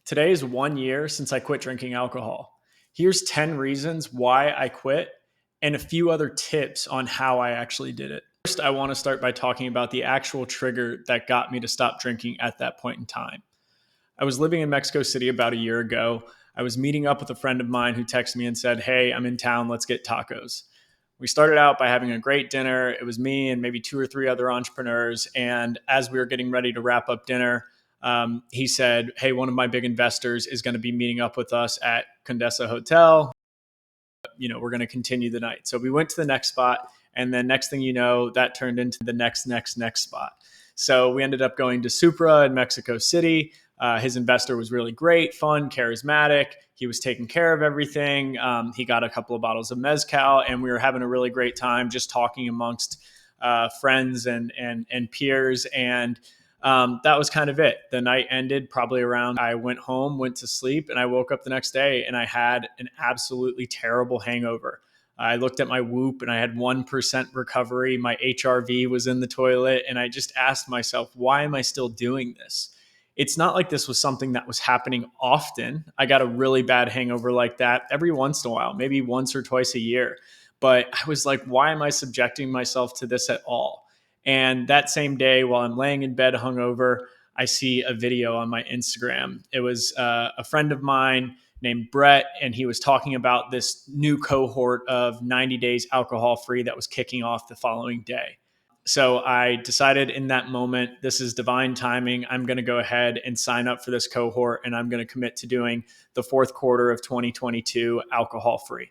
Today is 1 year since I quit drinking alcohol. Here's 10 reasons why I quit and a few other tips on how I actually did it. First, I want to start by talking about the actual trigger that got me to stop drinking at that point in time. I was living in Mexico City about a year ago. I was meeting up with a friend of mine who texted me and said, "Hey, I'm in town. Let's get tacos." We started out by having a great dinner. It was me and maybe two or three other entrepreneurs. And as we were getting ready to wrap up dinner, he said, "Hey, one of my big investors is going to be meeting up with us at Condesa Hotel. We're going to continue the night." So we went to the next spot. And then next thing you know, that turned into the next spot. So we ended up going to Supra in Mexico City. His investor was really great, fun, charismatic. He was taking care of everything. He got a couple of bottles of mezcal, and we were having a really great time just talking amongst friends and peers. And that was kind of it. The night ended probably around, I went home, went to sleep, and I woke up the next day and I had an absolutely terrible hangover. I looked at my Whoop and I had 1% recovery. My HRV was in the toilet. And I just asked myself, why am I still doing this? It's not like this was something that was happening often. I got a really bad hangover like that every once in a while, maybe once or twice a year. But I was like, why am I subjecting myself to this at all? And that same day, while I'm laying in bed hungover, I see a video on my Instagram. It was a friend of mine named Brett, and he was talking about this new cohort of 90 days alcohol free that was kicking off the following day. So I decided in that moment, this is divine timing. I'm going to go ahead and sign up for this cohort, and I'm going to commit to doing the fourth quarter of 2022 alcohol free.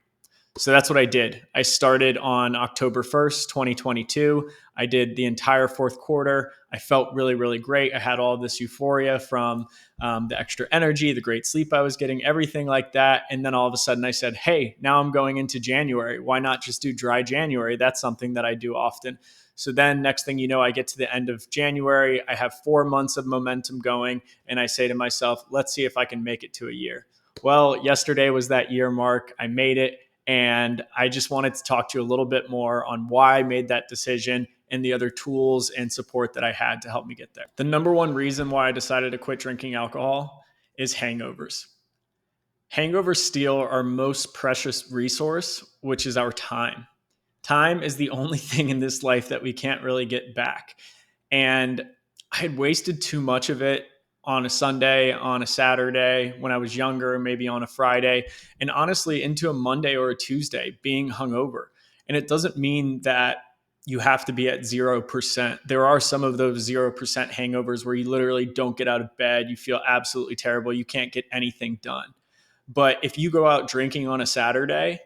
So that's what I did. I started on October 1st, 2022. I did the entire fourth quarter. I felt really, really great. I had all this euphoria from the extra energy, the great sleep I was getting, everything like that. And then all of a sudden I said, hey, now I'm going into January. Why not just do dry January? That's something that I do often. So then next thing you know, I get to the end of January. I have 4 months of momentum going. And I say to myself, let's see if I can make it to a year. Well, yesterday was that year mark. I made it. And I just wanted to talk to you a little bit more on why I made that decision and the other tools and support that I had to help me get there. The number one reason why I decided to quit drinking alcohol is hangovers. Hangovers steal our most precious resource, which is our time. Time is the only thing in this life that we can't really get back. And I had wasted too much of it on a Sunday, on a Saturday, when I was younger, maybe on a Friday, and honestly into a Monday or a Tuesday being hungover. And it doesn't mean that you have to be at 0%. There are some of those 0% hangovers where you literally don't get out of bed. You feel absolutely terrible. You can't get anything done. But if you go out drinking on a Saturday,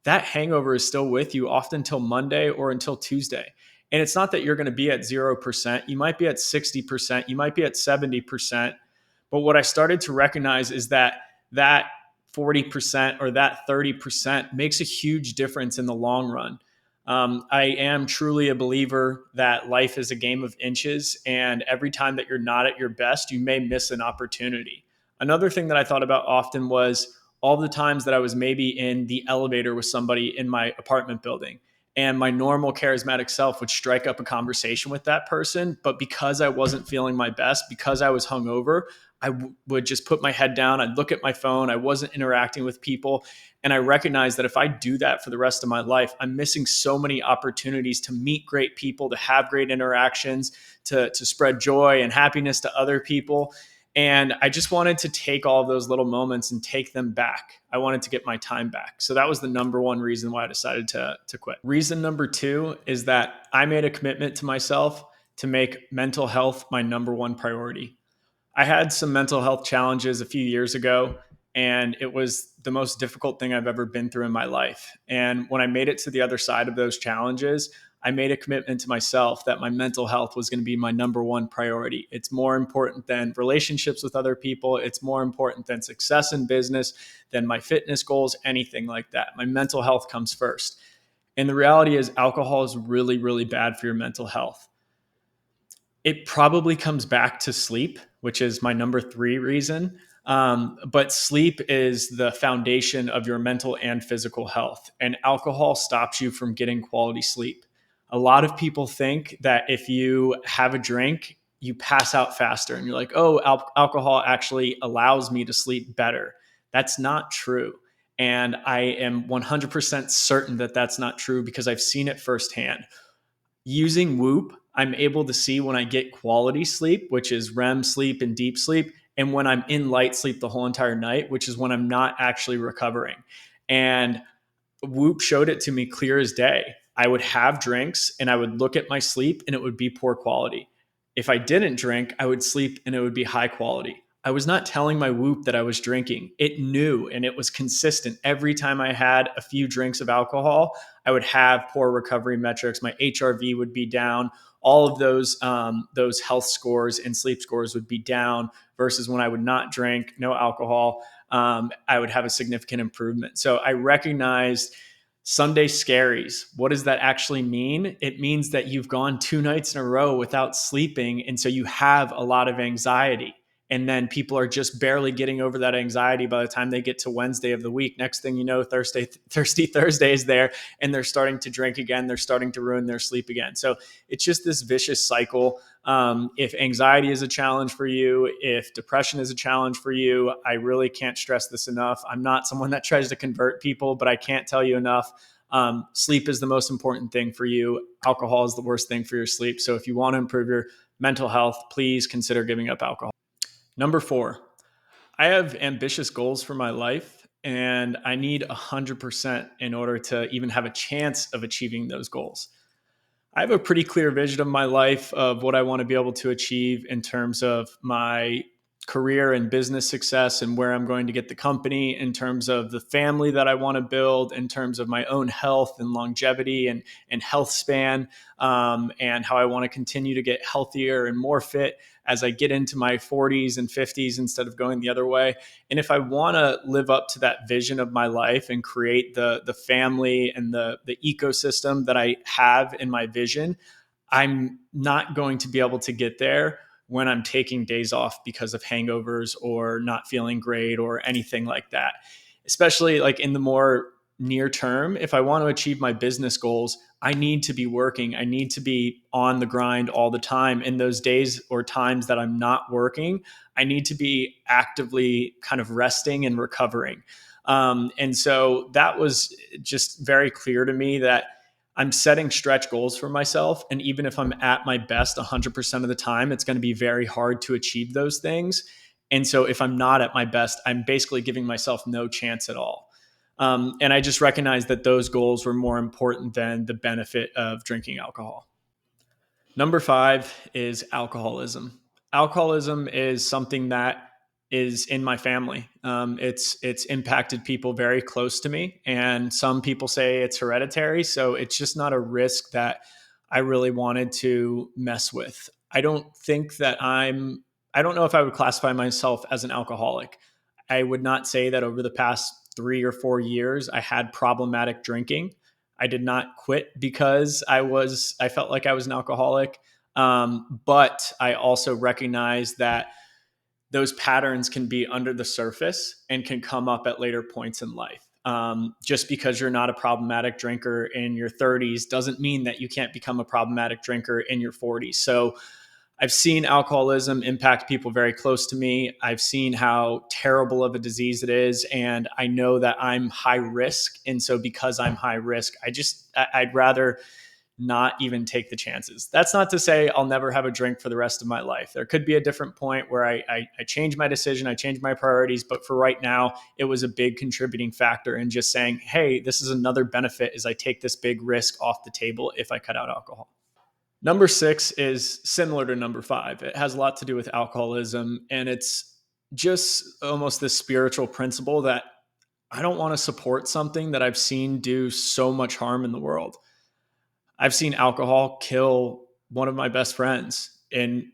that hangover is still with you often till Monday or until Tuesday. And it's not that you're going to be at 0%. You might be at 60%. You might be at 70%. But what I started to recognize is that 40% or that 30% makes a huge difference in the long run. I am truly a believer that life is a game of inches. And every time that you're not at your best, you may miss an opportunity. Another thing that I thought about often was all the times that I was maybe in the elevator with somebody in my apartment building, and my normal charismatic self would strike up a conversation with that person. But because I wasn't feeling my best, because I was hungover, would just put my head down. I'd look at my phone. I wasn't interacting with people. And I recognized that if I do that for the rest of my life, I'm missing so many opportunities to meet great people, to have great interactions, to spread joy and happiness to other people. And I just wanted to take all of those little moments and take them back. I wanted to get my time back. So that was the number one reason why I decided to quit. Reason number two is that I made a commitment to myself to make mental health my number one priority. I had some mental health challenges a few years ago, and it was the most difficult thing I've ever been through in my life. And when I made it to the other side of those challenges, I made a commitment to myself that my mental health was going to be my number one priority. It's more important than relationships with other people. It's more important than success in business, than my fitness goals, anything like that. My mental health comes first. And the reality is alcohol is really, really bad for your mental health. It probably comes back to sleep, which is my number three reason. But sleep is the foundation of your mental and physical health, and alcohol stops you from getting quality sleep. A lot of people think that if you have a drink you pass out faster and you're like, oh, alcohol actually allows me to sleep better. That's not true. And I am 100% certain that that's not true because I've seen it firsthand. Using Whoop, I'm able to see when I get quality sleep, which is REM sleep and deep sleep, and when I'm in light sleep the whole entire night, which is when I'm not actually recovering. And Whoop showed it to me clear as day. I would have drinks and I would look at my sleep and it would be poor quality. If I didn't drink, I would sleep and it would be high quality. I was not telling my Whoop that I was drinking. It knew and it was consistent. Every time I had a few drinks of alcohol, I would have poor recovery metrics. My HRV would be down. All of those health scores and sleep scores would be down versus when I would not drink, no alcohol. I would have a significant improvement. So I recognized Sunday scaries. What does that actually mean? It means that you've gone 2 nights in a row without sleeping. And so you have a lot of anxiety. And then people are just barely getting over that anxiety by the time they get to Wednesday of the week. Next thing you know, Thirsty Thursday is there and they're starting to drink again. They're starting to ruin their sleep again. So it's just this vicious cycle. If anxiety is a challenge for you, if depression is a challenge for you, I really can't stress this enough. I'm not someone that tries to convert people, but I can't tell you enough. Sleep is the most important thing for you. Alcohol is the worst thing for your sleep. So if you want to improve your mental health, please consider giving up alcohol. Number 4, I have ambitious goals for my life and I need 100% in order to even have a chance of achieving those goals. I have a pretty clear vision of my life of what I want to be able to achieve in terms of my career and business success and where I'm going to get the company, in terms of the family that I want to build, in terms of my own health and longevity and health span, and how I want to continue to get healthier and more fit as I get into my 40s and 50s instead of going the other way. And if I want to live up to that vision of my life and create the family and the ecosystem that I have in my vision, I'm not going to be able to get there when I'm taking days off because of hangovers or not feeling great or anything like that. Especially like in the more near term, if I want to achieve my business goals, I need to be working. I need to be on the grind all the time. In those days or times that I'm not working, I need to be actively kind of resting and recovering. And so that was just very clear to me that I'm setting stretch goals for myself. And even if I'm at my best 100% of the time, it's going to be very hard to achieve those things. And so if I'm not at my best, I'm basically giving myself no chance at all. And I just recognized that those goals were more important than the benefit of drinking alcohol. Number 5 is alcoholism. Alcoholism is something that is in my family. It's impacted people very close to me, and some people say it's hereditary. So it's just not a risk that I really wanted to mess with. I don't think that I don't know if I would classify myself as an alcoholic. I would not say that over the past 3 or 4 years I had problematic drinking. I did not quit because I felt like I was an alcoholic. But I also recognize that those patterns can be under the surface and can come up at later points in life. Just because you're not a problematic drinker in your 30s doesn't mean that you can't become a problematic drinker in your 40s. So I've seen alcoholism impact people very close to me. I've seen how terrible of a disease it is. And I know that I'm high risk. And so because I'm high risk, I'd rather not even take the chances. That's not to say I'll never have a drink for the rest of my life. There could be a different point where I change my decision, I change my priorities. But for right now, it was a big contributing factor in just saying, hey, this is another benefit as I take this big risk off the table if I cut out alcohol. Number 6 is similar to number 5. It has a lot to do with alcoholism, and it's just almost this spiritual principle that I don't want to support something that I've seen do so much harm in the world. I've seen alcohol kill one of my best friends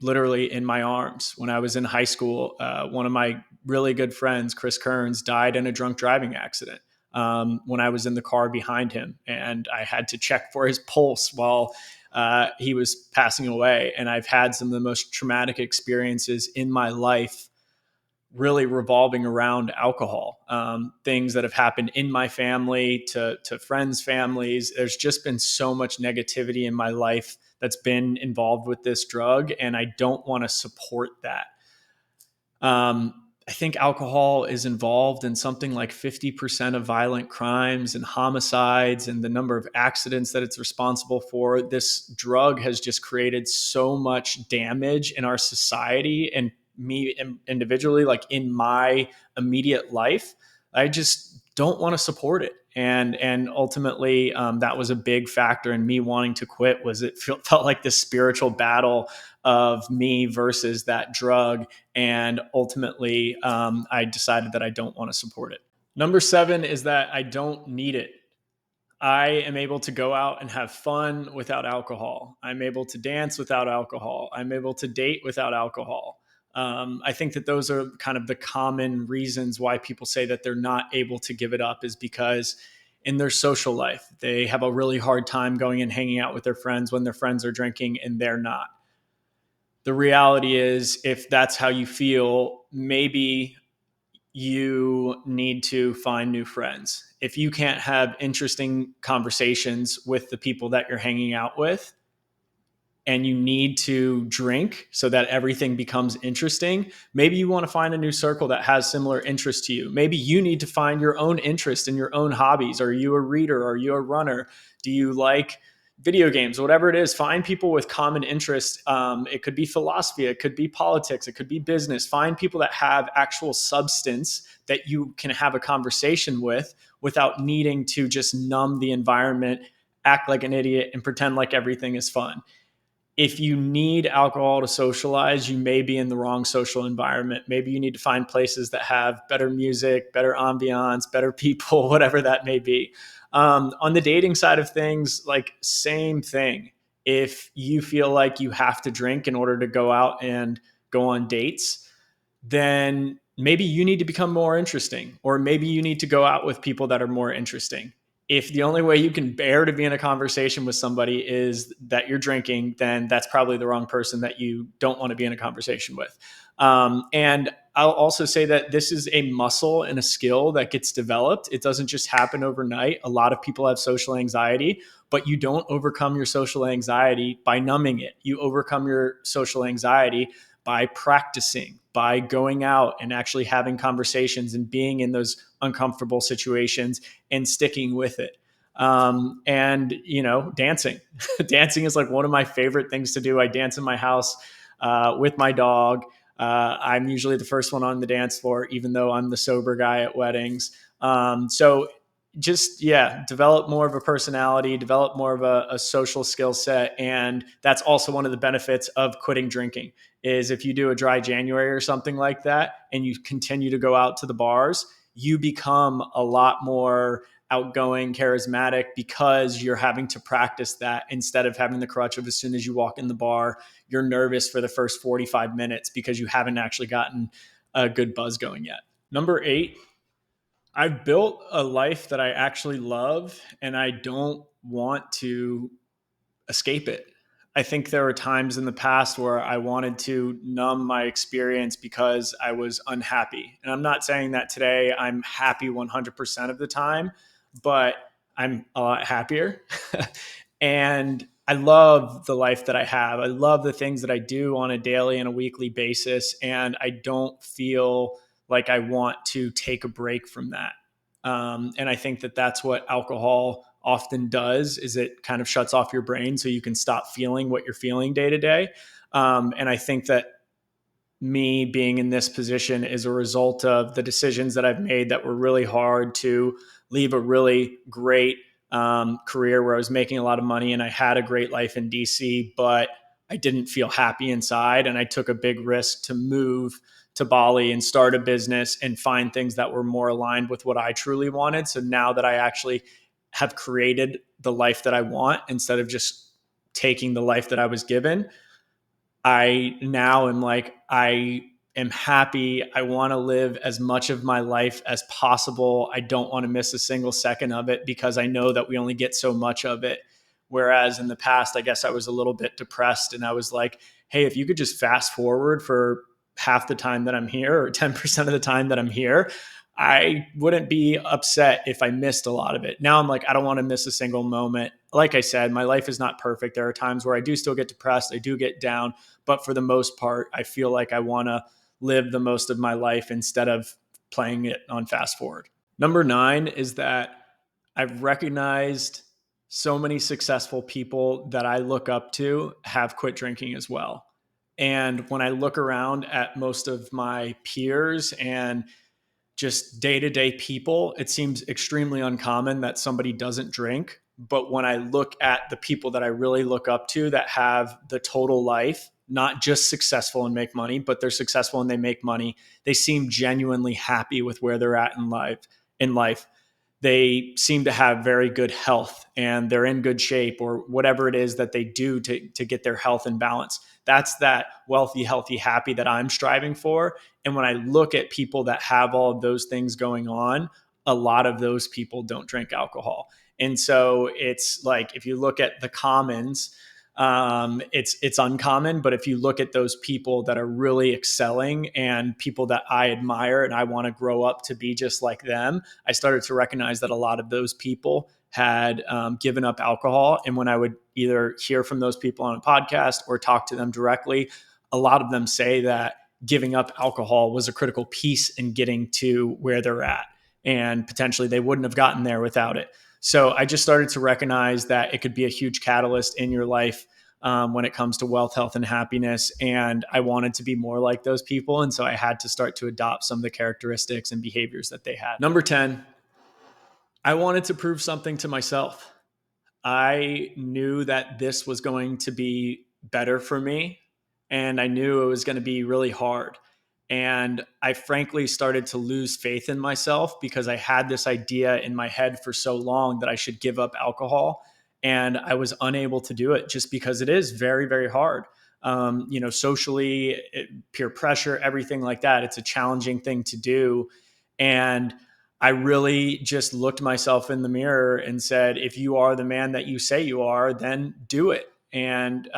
literally in my arms. When I was in high school, one of my really good friends, Chris Kearns, died in a drunk driving accident when I was in the car behind him, and I had to check for his pulse while he was passing away. And I've had some of the most traumatic experiences in my life really revolving around alcohol. Things that have happened in my family to friends' families. There's just been so much negativity in my life that's been involved with this drug, and I don't want to support that. I think alcohol is involved in something like 50% of violent crimes and homicides and the number of accidents that it's responsible for. This drug has just created so much damage in our society and me individually, like in my immediate life. I just don't want to support it. And ultimately, that was a big factor in me wanting to quit. Was it felt like this spiritual battle of me versus that drug, and ultimately, I decided that I don't want to support it. Number 7 is that I don't need it. I am able to go out and have fun without alcohol. I'm able to dance without alcohol. I'm able to date without alcohol. I think that those are kind of the common reasons why people say that they're not able to give it up, is because in their social life, they have a really hard time going and hanging out with their friends when their friends are drinking and they're not. The reality is, if that's how you feel, maybe you need to find new friends. If you can't have interesting conversations with the people that you're hanging out with, and you need to drink so that everything becomes interesting, maybe you want to find a new circle that has similar interests to you. Maybe you need to find your own interest in your own hobbies. Are you a reader? Are you a runner? Do you like video games? Whatever it is, find people with common interests. It could be philosophy, it could be politics, it could be business. Find people that have actual substance that you can have a conversation with without needing to just numb the environment, act like an idiot, and pretend like everything is fun. If you need alcohol to socialize, you may be in the wrong social environment. Maybe you need to find places that have better music, better ambiance, better people, whatever that may be. On the dating side of things, like, same thing. If you feel like you have to drink in order to go out and go on dates, then maybe you need to become more interesting, or maybe you need to go out with people that are more interesting. If the only way you can bear to be in a conversation with somebody is that you're drinking, then that's probably the wrong person that you don't want to be in a conversation with. And I'll also say that this is a muscle and a skill that gets developed. It doesn't just happen overnight. A lot of people have social anxiety, but you don't overcome your social anxiety by numbing it. You overcome your social anxiety by practicing, by going out and actually having conversations and being in those uncomfortable situations and sticking with it. And, dancing. Dancing is like one of my favorite things to do. I dance in my house with my dog. I'm usually the first one on the dance floor, even though I'm the sober guy at weddings. So just, develop more of a personality, develop more of a social skill set. And that's also one of the benefits of quitting drinking, is if you do a dry January or something like that, and you continue to go out to the bars, you become a lot more outgoing, charismatic, because you're having to practice that instead of having the crutch of, as soon as you walk in the bar, you're nervous for the first 45 minutes because you haven't actually gotten a good buzz going yet. Number 8, I've built a life that I actually love, and I don't want to escape it. I think there were times in the past where I wanted to numb my experience because I was unhappy. And I'm not saying that today I'm happy 100% of the time, but I'm a lot happier. And I love the life that I have. I love the things that I do on a daily and a weekly basis. And I don't feel like I want to take a break from that. And I think that that's what alcohol often does, is it kind of shuts off your brain so you can stop feeling what you're feeling day to day. And I think that me being in this position is a result of the decisions that I've made that were really hard, to leave a really great career where I was making a lot of money and I had a great life in DC, but I didn't feel happy inside. And I took a big risk to move to Bali and start a business and find things that were more aligned with what I truly wanted. So now that I actually have created the life that I want, instead of just taking the life that I was given, I now am like, I am happy. I want to live as much of my life as possible. I don't want to miss a single second of it, because I know that we only get so much of it. Whereas in the past, I guess I was a little bit depressed, and I was like, hey, if you could just fast forward for half the time that I'm here, or 10% of the time that I'm here, I wouldn't be upset if I missed a lot of it. Now I'm like, I don't want to miss a single moment. Like I said, my life is not perfect. There are times where I do still get depressed, I do get down, but for the most part, I feel like I want to live the most of my life instead of playing it on fast forward. Number 9 is that I've recognized so many successful people that I look up to have quit drinking as well. And when I look around at most of my peers and just day to day people, it seems extremely uncommon that somebody doesn't drink. But when I look at the people that I really look up to that have the total life, not just successful and make money, but they're successful and they make money, they seem genuinely happy with where they're at in life. They seem to have very good health and they're in good shape or whatever it is that they do to get their health in balance. That's that wealthy, healthy, happy that I'm striving for. And when I look at people that have all of those things going on, a lot of those people don't drink alcohol. And so it's like, if you look at the commons, it's uncommon. But if you look at those people that are really excelling and people that I admire and I want to grow up to be just like them, I started to recognize that a lot of those people had given up alcohol. And when I would either hear from those people on a podcast or talk to them directly, a lot of them say that giving up alcohol was a critical piece in getting to where they're at. And potentially they wouldn't have gotten there without it. So I just started to recognize that it could be a huge catalyst in your life when it comes to wealth, health, and happiness. And I wanted to be more like those people. And so I had to start to adopt some of the characteristics and behaviors that they had. Number 10, I wanted to prove something to myself. I knew that this was going to be better for me, and I knew it was going to be really hard. And I frankly started to lose faith in myself because I had this idea in my head for so long that I should give up alcohol. And I was unable to do it just because it is very, very hard. Socially, peer pressure, everything like that. It's a challenging thing to do. And I really just looked myself in the mirror and said, if you are the man that you say you are, then do it. And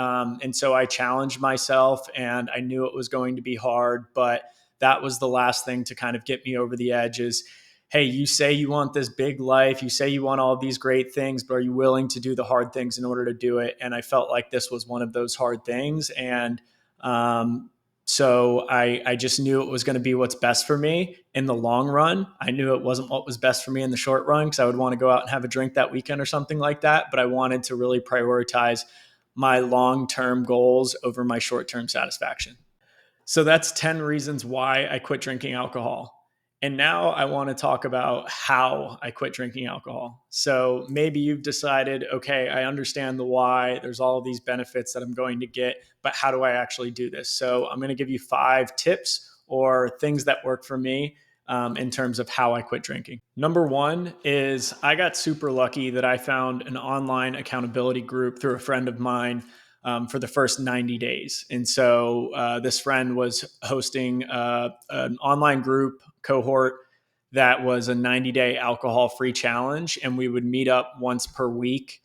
so I challenged myself and I knew it was going to be hard, but that was the last thing to kind of get me over the edge is, hey, you say you want this big life, you say you want all of these great things, but are you willing to do the hard things in order to do it? And I felt like this was one of those hard things. And so I just knew it was going to be what's best for me in the long run. I knew it wasn't what was best for me in the short run because I would want to go out and have a drink that weekend or something like that. But I wanted to really prioritize my long-term goals over my short-term satisfaction. So that's 10 reasons why I quit drinking alcohol. And now I want to talk about how I quit drinking alcohol. So maybe you've decided, okay, I understand the why. There's all of these benefits that I'm going to get, but how do I actually do this? So I'm going to give you 5 tips or things that work for me in terms of how I quit drinking. Number 1 is I got super lucky that I found an online accountability group through a friend of mine for the first 90 days. And so this friend was hosting an online group cohort that was a 90-day alcohol-free challenge. And we would meet up once per week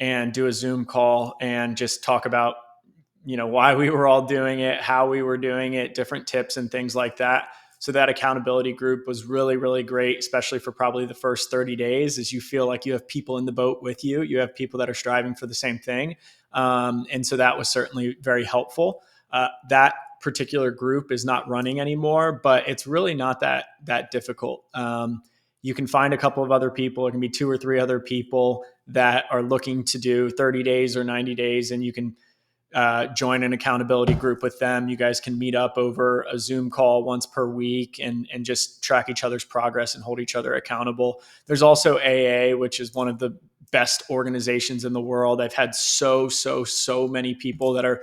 and do a Zoom call and just talk about, why we were all doing it, how we were doing it, different tips and things like that. So that accountability group was really, really great, especially for probably the first 30 days, as you feel like you have people in the boat with you. You have people that are striving for the same thing. And so that was certainly very helpful. That particular group is not running anymore, but it's really not that difficult. You can find a couple of other people. It can be 2 or 3 other people that are looking to do 30 days or 90 days, and you can join an accountability group with them. You guys can meet up over a Zoom call once per week and just track each other's progress and hold each other accountable. There's also AA, which is one of the best organizations in the world. I've had so many people that are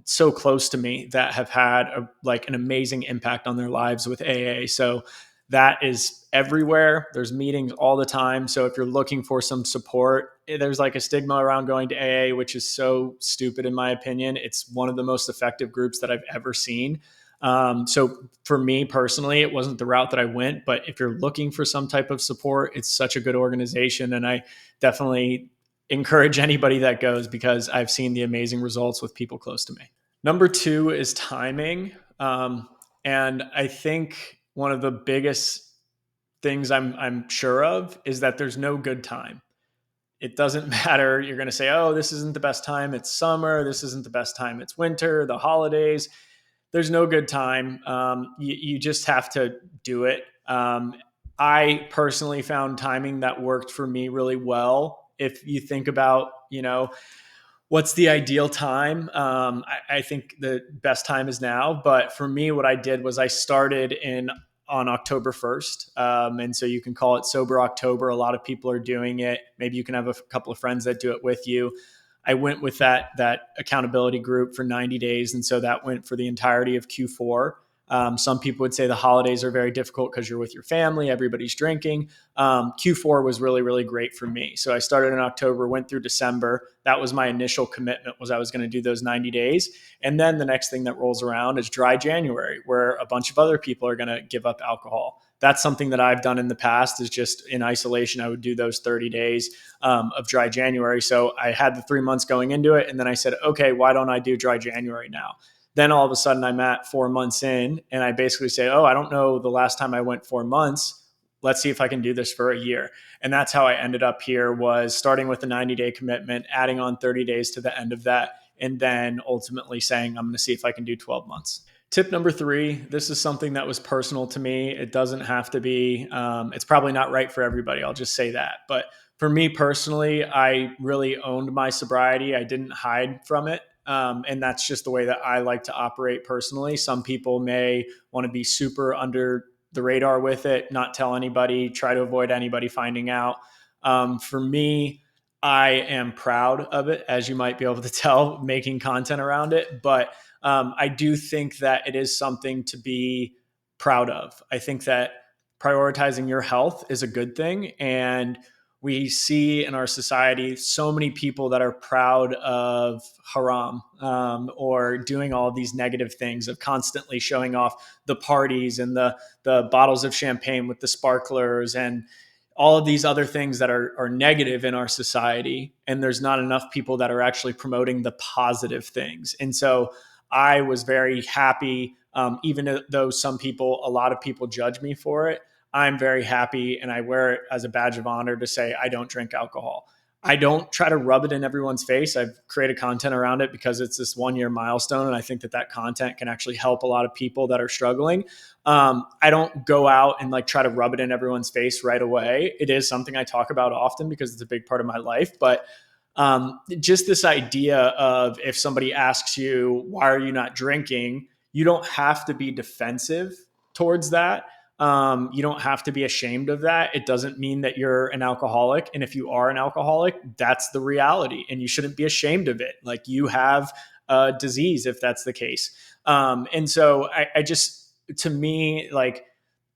so close to me that have had an amazing impact on their lives with AA. So that is everywhere. There's meetings all the time. So if you're looking for some support, there's like a stigma around going to AA, which is so stupid in my opinion. It's one of the most effective groups that I've ever seen. So for me personally, it wasn't the route that I went, but if you're looking for some type of support, it's such a good organization. And I definitely encourage anybody that goes because I've seen the amazing results with people close to me. Number 2 is timing. And I think one of the biggest things I'm sure of is that there's no good time. It doesn't matter. You're going to say, oh, this isn't the best time. It's summer. This isn't the best time. It's winter, the holidays. There's no good time. You just have to do it. I personally found timing that worked for me really well. If you think about, what's the ideal time? I think the best time is now. But for me, what I did was I started on October 1st. And so you can call it Sober October. A lot of people are doing it. Maybe you can have a couple of friends that do it with you. I went with that accountability group for 90 days. And so that went for the entirety of Q4. Some people would say the holidays are very difficult because you're with your family, everybody's drinking. Q4 was really, really great for me. So I started in October, went through December. That was my initial commitment, was I was going to do those 90 days. And then the next thing that rolls around is dry January, where a bunch of other people are going to give up alcohol. That's something that I've done in the past, is just in isolation. I would do those 30 days of dry January. So I had the 3 months going into it. And then I said, okay, why don't I do dry January now? Then all of a sudden I'm at 4 months in, and I basically say, oh, I don't know the last time I went 4 months. Let's see if I can do this for a year. And that's how I ended up here, was starting with a 90-day commitment, adding on 30 days to the end of that, and then ultimately saying, I'm going to see if I can do 12 months. Tip number 3, this is something that was personal to me. It doesn't have to be, it's probably not right for everybody. I'll just say that. But for me personally, I really owned my sobriety. I didn't hide from it. And that's just the way that I like to operate personally. Some people may want to be super under the radar with it, not tell anybody, try to avoid anybody finding out. For me, I am proud of it, as you might be able to tell, making content around it. But I do think that it is something to be proud of. I think that prioritizing your health is a good thing. And we see in our society so many people that are proud of haram, or doing all these negative things, of constantly showing off the parties and the bottles of champagne with the sparklers and all of these other things that are negative in our society. And there's not enough people that are actually promoting the positive things. And so I was very happy, even though a lot of people judge me for it. I'm very happy, and I wear it as a badge of honor to say I don't drink alcohol. I don't try to rub it in everyone's face. I've created content around it because it's this 1-year milestone, and I think that content can actually help a lot of people that are struggling. I don't go out and try to rub it in everyone's face right away. It is something I talk about often because it's a big part of my life. But just this idea of, if somebody asks you, why are you not drinking? You don't have to be defensive towards that. You don't have to be ashamed of that. It doesn't mean that you're an alcoholic. And if you are an alcoholic, that's the reality. And you shouldn't be ashamed of it. You have a disease if that's the case. And so I just, to me,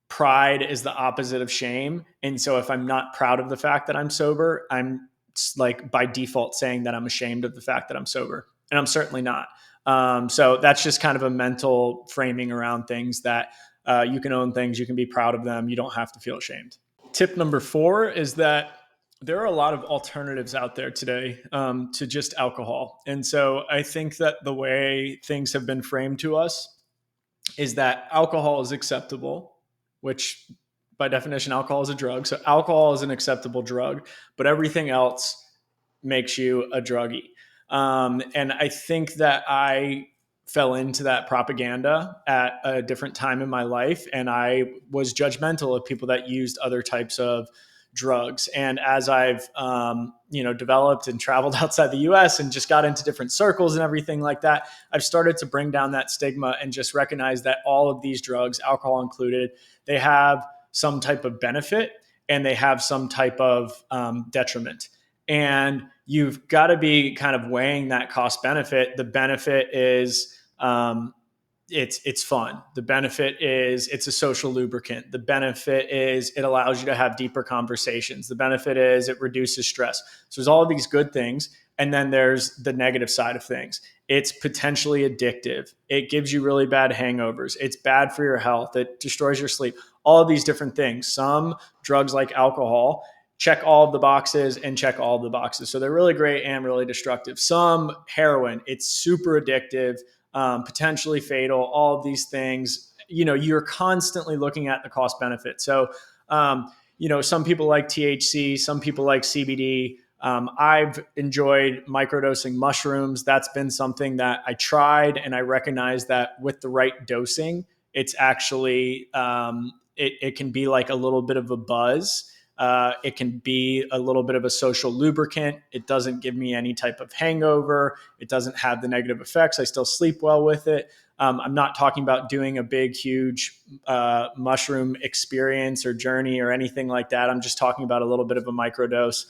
pride is the opposite of shame. And so if I'm not proud of the fact that I'm sober, I'm by default saying that I'm ashamed of the fact that I'm sober. And I'm certainly not. So that's just kind of a mental framing around things, that you can own things, you can be proud of them, you don't have to feel ashamed. Tip number 4 is that there are a lot of alternatives out there today to just alcohol. And so I think that the way things have been framed to us is that alcohol is acceptable, which by definition, alcohol is a drug. So alcohol is an acceptable drug, but everything else makes you a druggie. And I think that I fell into that propaganda at a different time in my life. And I was judgmental of people that used other types of drugs. And as I've, developed and traveled outside the US and just got into different circles and everything like that, I've started to bring down that stigma and just recognize that all of these drugs, alcohol included, they have some type of benefit and they have some type of detriment. And you've got to be kind of weighing that cost benefit. The benefit is it's fun. The benefit is it's a social lubricant. The benefit is it allows you to have deeper conversations. The benefit is it reduces stress. So there's all of these good things. And then there's the negative side of things. It's potentially addictive. It gives you really bad hangovers. It's bad for your health. It destroys your sleep. All of these different things. Some drugs like alcohol check all of the boxes and check all of the boxes. So they're really great and really destructive. Some heroin, it's super addictive, potentially fatal, all of these things. You're constantly looking at the cost benefit. So Some people like THC, some people like CBD. I've enjoyed microdosing mushrooms. That's been something that I tried, and I recognize that with the right dosing, it's actually it can be like a little bit of a buzz. It can be a little bit of a social lubricant. It doesn't give me any type of hangover. It doesn't have the negative effects. I still sleep well with it. I'm not talking about doing a big, huge mushroom experience or journey or anything like that. I'm just talking about a little bit of a microdose.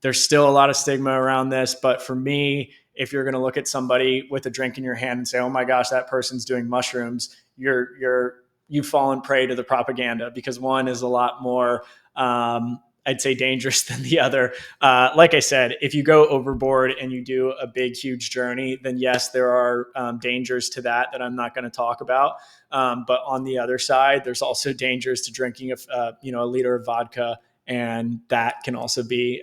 There's still a lot of stigma around this, but for me, if you're going to look at somebody with a drink in your hand and say, "Oh my gosh, that person's doing mushrooms," you've fallen prey to the propaganda, because one is a lot more, I'd say, dangerous than the other. Like I said, if you go overboard and you do a big, huge journey, then yes, there are dangers to that I'm not going to talk about. But on the other side, there's also dangers to drinking a liter of vodka, and that can also be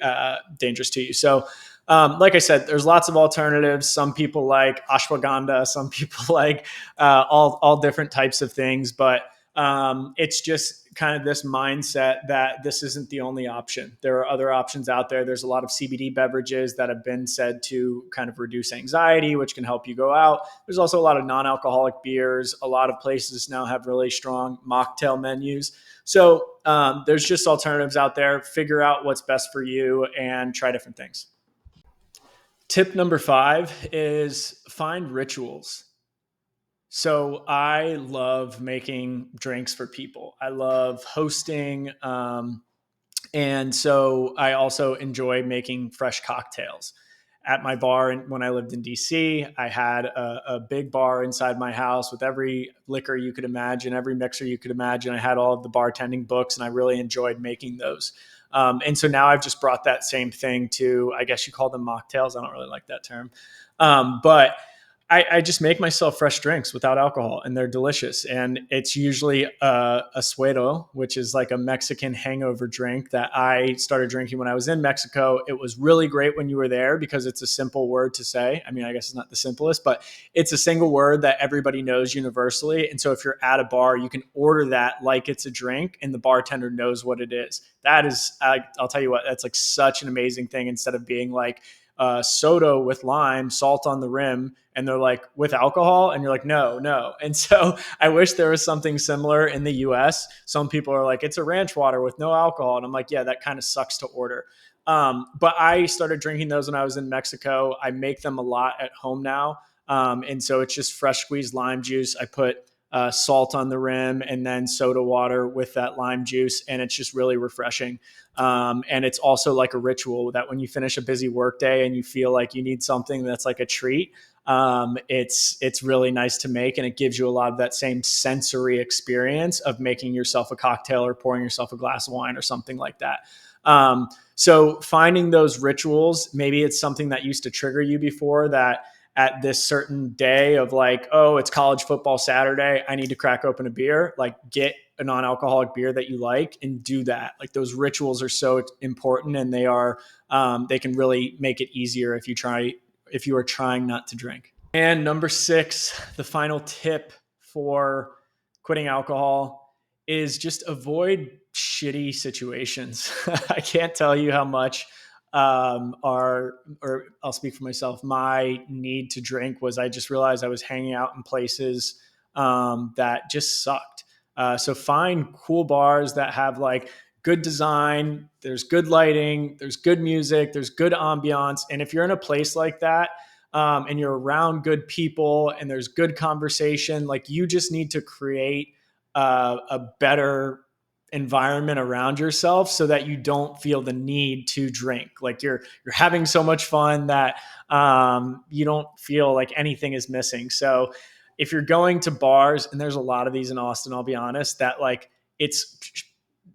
dangerous to you. So, like I said, there's lots of alternatives. Some people like ashwagandha, some people like all different types of things, but it's just kind of this mindset that this isn't the only option. There are other options out there. There's a lot of CBD beverages that have been said to kind of reduce anxiety, which can help you go out. There's also a lot of non-alcoholic beers. A lot of places now have really strong mocktail menus. So there's just alternatives out there. Figure out what's best for you and try different things. Tip number 5 is find rituals. So I love making drinks for people. I love hosting. And so I also enjoy making fresh cocktails. At my bar, when I lived in DC, I had a big bar inside my house with every liquor you could imagine, every mixer you could imagine. I had all of the bartending books, and I really enjoyed making those. And so now I've just brought that same thing to, I guess you call them mocktails. I don't really like that term. But I just make myself fresh drinks without alcohol, and they're delicious. And it's usually a suero, which is like a Mexican hangover drink that I started drinking when I was in Mexico. It was really great when you were there because it's a simple word to say. I mean, I guess it's not the simplest, but it's a single word that everybody knows universally. And so if you're at a bar, you can order that like it's a drink, and the bartender knows what it is. That is, I'll tell you what, that's like such an amazing thing, instead of being like, soda with lime, salt on the rim, and they're like, with alcohol, and you're like, no. And so I wish there was something similar in the US. Some people are like, it's a ranch water with no alcohol, and I'm like, yeah, that kind of sucks to order. But I started drinking those when I was in Mexico. I make them a lot at home now, and so it's just fresh squeezed lime juice. I put salt on the rim and then soda water with that lime juice, and it's just really refreshing. And it's also like a ritual that when you finish a busy workday and you feel like you need something that's like a treat, it's really nice to make, and it gives you a lot of that same sensory experience of making yourself a cocktail or pouring yourself a glass of wine or something like that. So finding those rituals, maybe it's something that used to trigger you before, that at this certain day of like, oh, it's college football Saturday, I need to crack open a beer, like get a non-alcoholic beer that you like and do that. Like those rituals are so important, and they can really make it easier if you are trying not to drink. And number 6, the final tip for quitting alcohol is just avoid shitty situations. I can't tell you how much or I'll speak for myself, my need to drink was, I just realized I was hanging out in places that just sucked. So find cool bars that have like good design, there's good lighting, there's good music, there's good ambiance. And if you're in a place like that, and you're around good people and there's good conversation, like you just need to create a better environment around yourself so that you don't feel the need to drink. Like you're having so much fun that you don't feel like anything is missing. So if you're going to bars, and there's a lot of these in Austin, I'll be honest, that like it's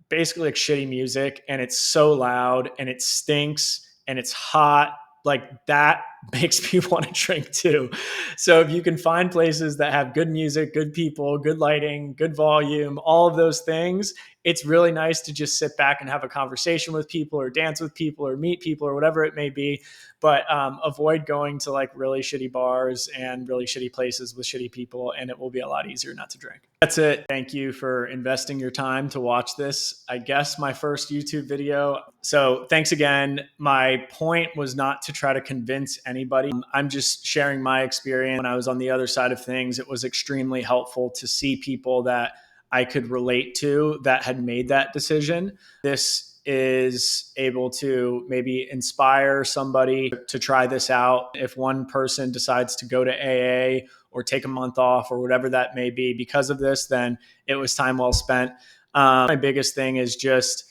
basically like shitty music, and it's so loud and it stinks and it's hot, like that makes me want to drink too. So if you can find places that have good music, good people, good lighting, good volume, all of those things, it's really nice to just sit back and have a conversation with people or dance with people or meet people or whatever it may be. But avoid going to like really shitty bars and really shitty places with shitty people, and it will be a lot easier not to drink. That's it. Thank you for investing your time to watch this. I guess my first YouTube video. So thanks again. My point was not to try to convince anybody. I'm just sharing my experience. When I was on the other side of things, it was extremely helpful to see people that I could relate to that had made that decision. This is able to maybe inspire somebody to try this out. If one person decides to go to AA or take a month off or whatever that may be because of this, then it was time well spent. My biggest thing is just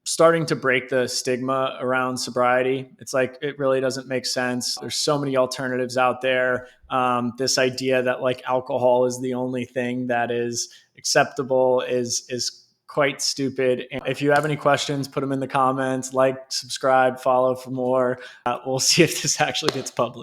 starting to break the stigma around sobriety. It's like, it really doesn't make sense. There's so many alternatives out there. This idea that like alcohol is the only thing that is acceptable is quite stupid. And if you have any questions, put them in the comments, like, subscribe, follow for more. We'll see if this actually gets published.